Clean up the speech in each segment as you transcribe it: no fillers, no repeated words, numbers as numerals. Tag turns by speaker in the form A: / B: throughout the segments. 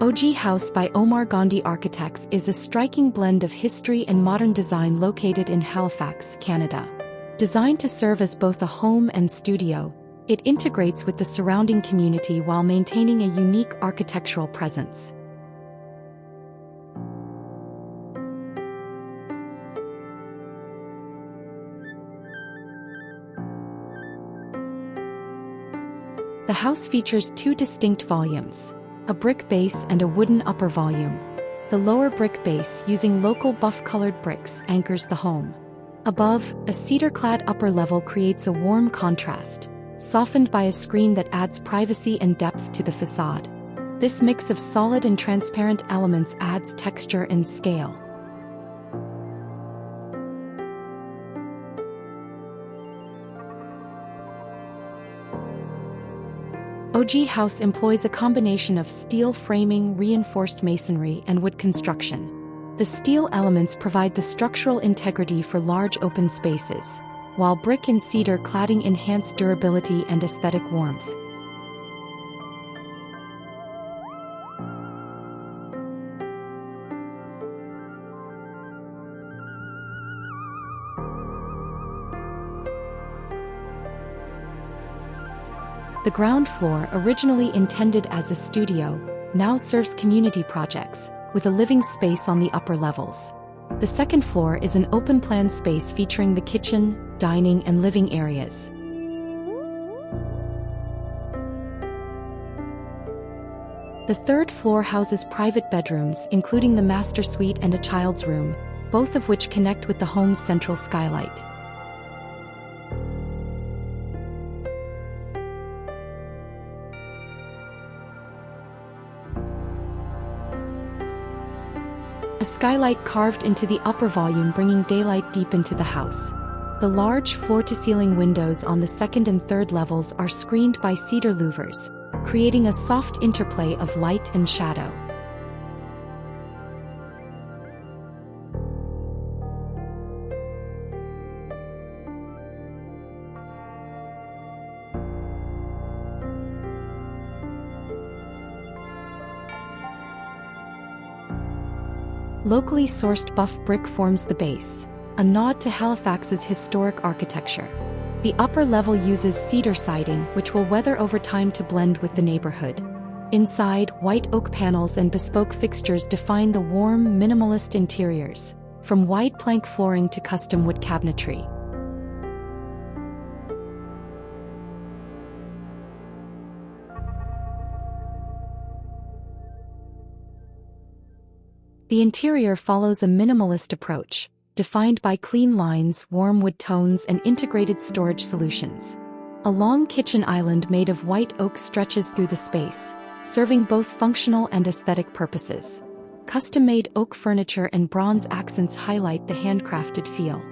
A: OG House by Omar Gandhi Architects is a striking blend of history and modern design located in Halifax, Canada. Designed to serve as both a home and studio, it integrates with the surrounding community while maintaining a unique architectural presence. The house features two distinct volumes, a brick base and a wooden upper volume. The lower brick base, using local buff-colored bricks, anchors the home. Above, a cedar-clad upper level creates a warm contrast, softened by a screen that adds privacy and depth to the facade. This mix of solid and transparent elements adds texture and scale. OG House employs a combination of steel framing, reinforced masonry, and wood construction. The steel elements provide the structural integrity for large open spaces, while brick and cedar cladding enhance durability and aesthetic warmth. The ground floor, originally intended as a studio, now serves community projects, with a living space on the upper levels. The second floor is an open-plan space featuring the kitchen, dining, and living areas. The third floor houses private bedrooms, including the master suite and a child's room, both of which connect with the home's central skylight. A skylight carved into the upper volume, bringing daylight deep into the house. The large floor-to-ceiling windows on the second and third levels are screened by cedar louvers, creating a soft interplay of light and shadow. Locally sourced buff brick forms the base, a nod to Halifax's historic architecture. The upper level uses cedar siding, which will weather over time to blend with the neighborhood. Inside, white oak panels and bespoke fixtures define the warm, minimalist interiors, from wide plank flooring to custom wood cabinetry. The interior follows a minimalist approach, defined by clean lines, warm wood tones, and integrated storage solutions. A long kitchen island made of white oak stretches through the space, serving both functional and aesthetic purposes. Custom-made oak furniture and bronze accents highlight the handcrafted feel.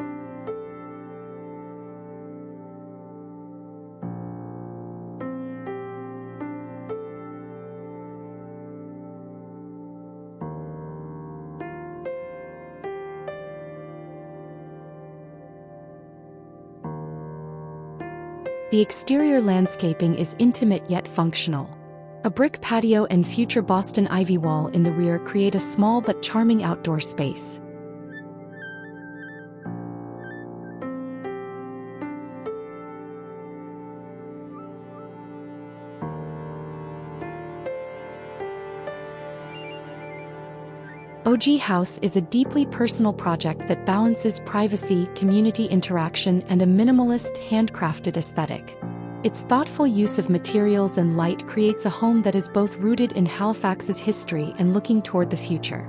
A: The exterior landscaping is intimate yet functional. A brick patio and future Boston ivy wall in the rear create a small but charming outdoor space. OG House is a deeply personal project that balances privacy, community interaction, and a minimalist, handcrafted aesthetic. Its thoughtful use of materials and light creates a home that is both rooted in Halifax's history and looking toward the future.